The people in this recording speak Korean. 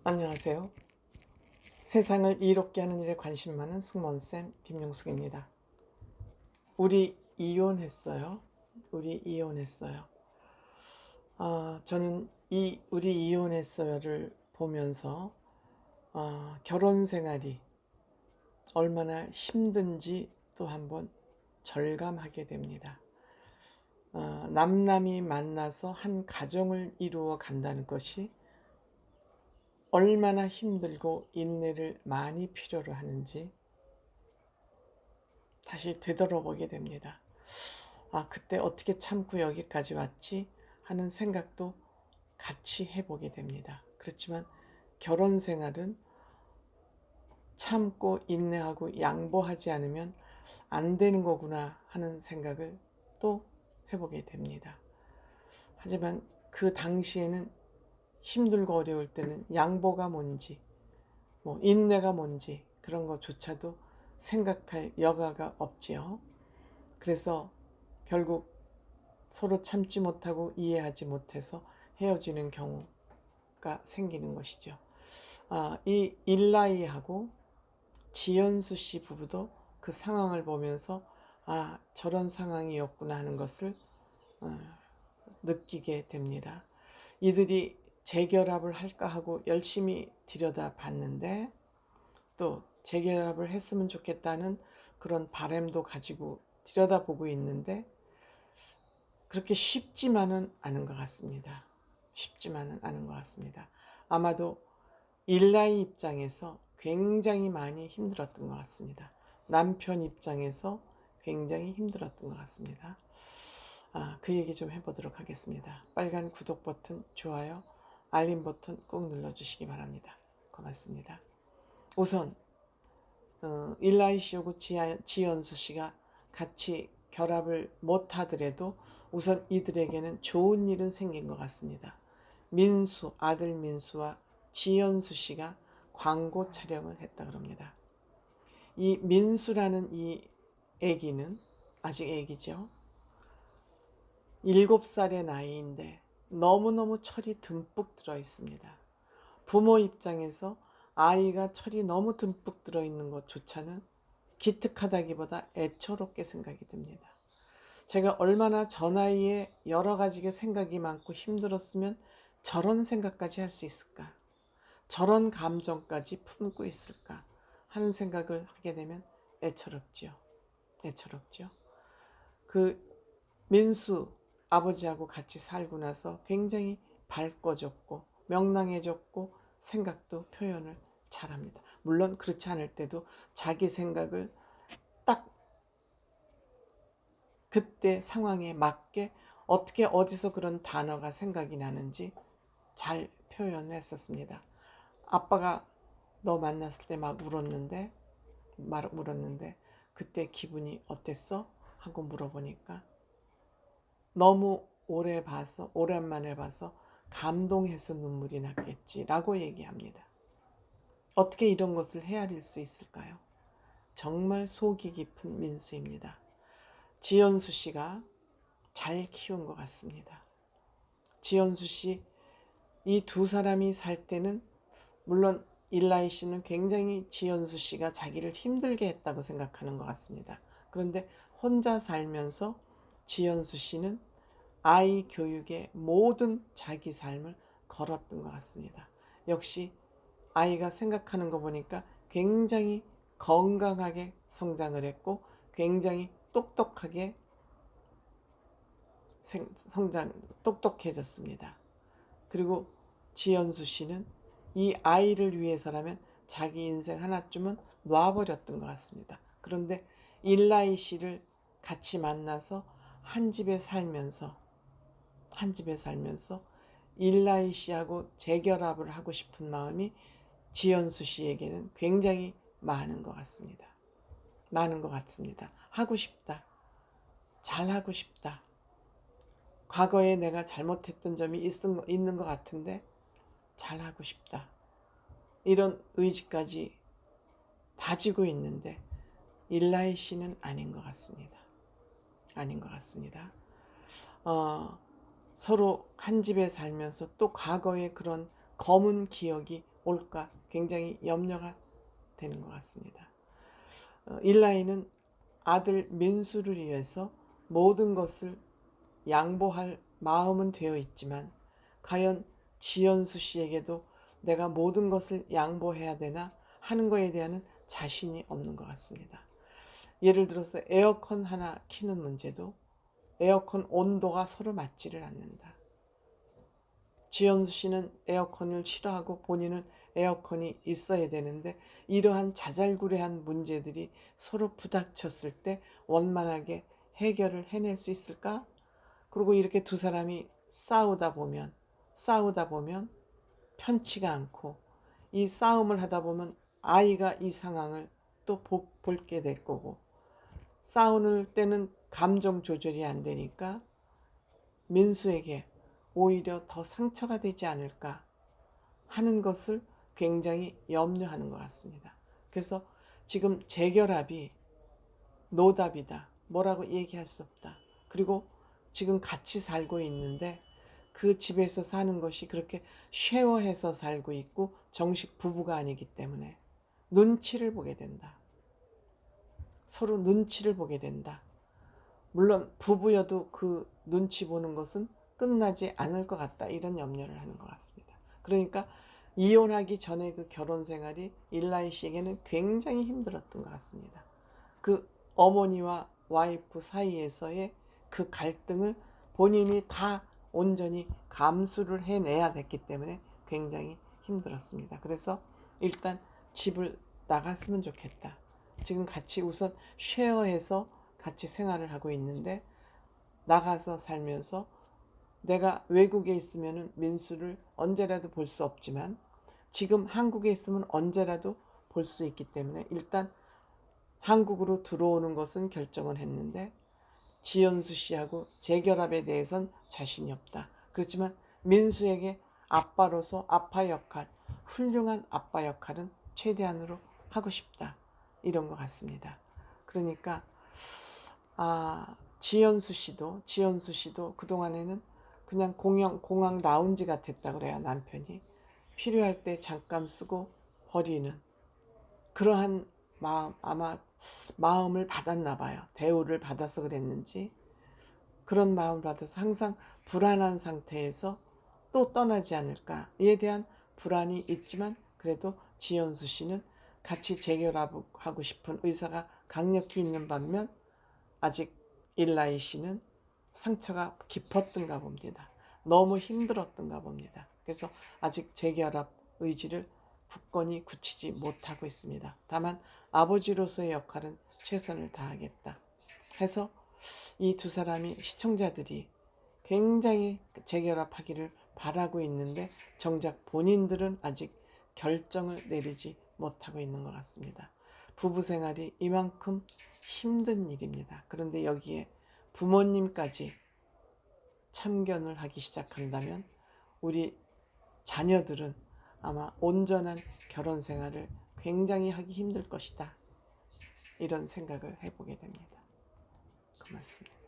안녕하세요. 세상을 이롭게 하는 일에 관심 많은 승무원쌤 김용숙입니다. 우리 이혼했어요. 우리 이혼했어요. 저는 이 우리 이혼했어요를 보면서 결혼 생활이 얼마나 힘든지 또 한번 절감하게 됩니다. 남남이 만나서 한 가정을 이루어 간다는 것이 얼마나 힘들고 인내를 많이 필요로 하는지 다시 되돌아보게 됩니다. 그때 어떻게 참고 여기까지 왔지 하는 생각도 같이 해보게 됩니다. 그렇지만 결혼 생활은 참고 인내하고 양보하지 않으면 안 되는 거구나 하는 생각을 또 해보게 됩니다. 하지만 그 당시에는 힘들고 어려울 때는 양보가 뭔지, 인내가 뭔지 그런 것조차도 생각할 여가가 없지요. 그래서 결국 서로 참지 못하고 이해하지 못해서 헤어지는 경우가 생기는 것이죠. 이 일라이하고 지연수 씨 부부도 그 상황을 보면서 저런 상황이었구나 하는 것을 느끼게 됩니다. 이들이 재결합을 할까 하고 열심히 들여다봤는데 또 재결합을 했으면 좋겠다는 그런 바람도 가지고 들여다보고 있는데 그렇게 쉽지만은 않은 것 같습니다. 쉽지만은 않은 것 같습니다. 아마도 일라이 입장에서 굉장히 많이 힘들었던 것 같습니다. 남편 입장에서 굉장히 힘들었던 것 같습니다. 그 얘기 좀 해보도록 하겠습니다. 빨간 구독 버튼, 좋아요, 알림 버튼 꼭 눌러주시기 바랍니다. 고맙습니다. 우선 일라이 씨하고 지연수 씨가 같이 결합을 못하더라도 우선 이들에게는 좋은 일은 생긴 것 같습니다. 아들 민수와 지연수 씨가 광고 촬영을 했다 그럽니다. 이 민수라는 이 아기는 아직 아기죠. 7살의 나이인데 너무너무 철이 듬뿍 들어 있습니다. 부모 입장에서 아이가 철이 너무 듬뿍 들어있는 것조차는 기특하다기보다 애처롭게 생각이 듭니다. 제가 얼마나 저 나이에 여러 가지의 생각이 많고 힘들었으면 저런 생각까지 할 수 있을까? 저런 감정까지 품고 있을까? 하는 생각을 하게 되면 애처롭죠. 애처롭죠. 그 민수 아버지하고 같이 살고 나서 굉장히 밝궈졌고 명랑해졌고 생각도 표현을 잘합니다. 물론 그렇지 않을 때도 자기 생각을 딱 그때 상황에 맞게 어떻게 어디서 그런 단어가 생각이 나는지 잘 표현을 했었습니다. 아빠가 너 만났을 때 막 울었는데 그때 기분이 어땠어? 하고 물어보니까 너무 오랜만에 봐서 감동해서 눈물이 났겠지라고 얘기합니다. 어떻게 이런 것을 헤아릴 수 있을까요? 정말 속이 깊은 민수입니다. 지연수 씨가 잘 키운 것 같습니다. 지연수 씨, 이 두 사람이 살 때는 물론 일라이 씨는 굉장히 지연수 씨가 자기를 힘들게 했다고 생각하는 것 같습니다. 그런데 혼자 살면서 지연수 씨는 아이 교육에 모든 자기 삶을 걸었던 것 같습니다. 역시 아이가 생각하는 거 보니까 굉장히 건강하게 성장을 했고 굉장히 똑똑하게 똑똑해졌습니다. 그리고 지연수 씨는 이 아이를 위해서라면 자기 인생 하나쯤은 놔버렸던 것 같습니다. 그런데 일라이 씨를 같이 만나서 한 집에 살면서 일라이 씨하고 재결합을 하고 싶은 마음이 지연수 씨에게는 굉장히 많은 것 같습니다. 하고 싶다. 잘하고 싶다. 과거에 내가 잘못했던 점이 있는 것 같은데 잘하고 싶다. 이런 의지까지 다지고 있는데 일라이 씨는 아닌 것 같습니다. 아닌 것 같습니다. 서로 한 집에 살면서 또 과거의 그런 검은 기억이 올까 굉장히 염려가 되는 것 같습니다. 일라이는 아들 민수를 위해서 모든 것을 양보할 마음은 되어 있지만 과연 지연수 씨에게도 내가 모든 것을 양보해야 되나 하는 거에 대한 자신이 없는 것 같습니다. 예를 들어서 에어컨 하나 켜는 문제도 에어컨 온도가 서로 맞지를 않는다. 지연수 씨는 에어컨을 싫어하고 본인은 에어컨이 있어야 되는데 이러한 자잘구레한 문제들이 서로 부닥쳤을 때 원만하게 해결을 해낼 수 있을까? 그리고 이렇게 두 사람이 싸우다 보면 편치가 않고 이 싸움을 하다 보면 아이가 이 상황을 또 볼게 될 거고 싸우는 때는 감정 조절이 안 되니까 민수에게 오히려 더 상처가 되지 않을까 하는 것을 굉장히 염려하는 것 같습니다. 그래서 지금 재결합이 노답이다. 뭐라고 얘기할 수 없다. 그리고 지금 같이 살고 있는데 그 집에서 사는 것이 그렇게 쉐어해서 살고 있고 정식 부부가 아니기 때문에 눈치를 보게 된다. 서로 눈치를 보게 된다. 물론 부부여도 그 눈치 보는 것은 끝나지 않을 것 같다. 이런 염려를 하는 것 같습니다. 그러니까 이혼하기 전에 그 결혼 생활이 일라이 씨에게는 굉장히 힘들었던 것 같습니다. 그 어머니와 와이프 사이에서의 그 갈등을 본인이 다 온전히 감수를 해내야 됐기 때문에 굉장히 힘들었습니다. 그래서 일단 집을 나갔으면 좋겠다. 지금 같이 우선 쉐어해서 같이 생활을 하고 있는데 나가서 살면서 내가 외국에 있으면 민수를 언제라도 볼 수 없지만 지금 한국에 있으면 언제라도 볼 수 있기 때문에 일단 한국으로 들어오는 것은 결정을 했는데 지연수 씨하고 재결합에 대해선 자신이 없다. 그렇지만 민수에게 아빠로서 아빠 역할, 훌륭한 아빠 역할은 최대한으로 하고 싶다. 이런 것 같습니다. 그러니까 지연수 씨도 그동안에는 그냥 공항 라운지 같았다 그래야 남편이 필요할 때 잠깐 쓰고 버리는 그러한 마음, 아마 마음을 받았나 봐요. 대우를 받아서 그랬는지 그런 마음을 받아서 항상 불안한 상태에서 또 떠나지 않을까에 대한 불안이 있지만 그래도 지연수 씨는 같이 재결합하고 싶은 의사가 강력히 있는 반면 아직 일라이 씨는 상처가 깊었던가 봅니다. 너무 힘들었던가 봅니다. 그래서 아직 재결합 의지를 굳건히 굳히지 못하고 있습니다. 다만 아버지로서의 역할은 최선을 다하겠다 해서 이 두 사람이 시청자들이 굉장히 재결합하기를 바라고 있는데 정작 본인들은 아직 결정을 내리지 못하고 있는 것 같습니다. 부부 생활이 이만큼 힘든 일입니다. 그런데 여기에 부모님까지 참견을 하기 시작한다면 우리 자녀들은 아마 온전한 결혼 생활을 굉장히 하기 힘들 것이다. 이런 생각을 해보게 됩니다. 고맙습니다.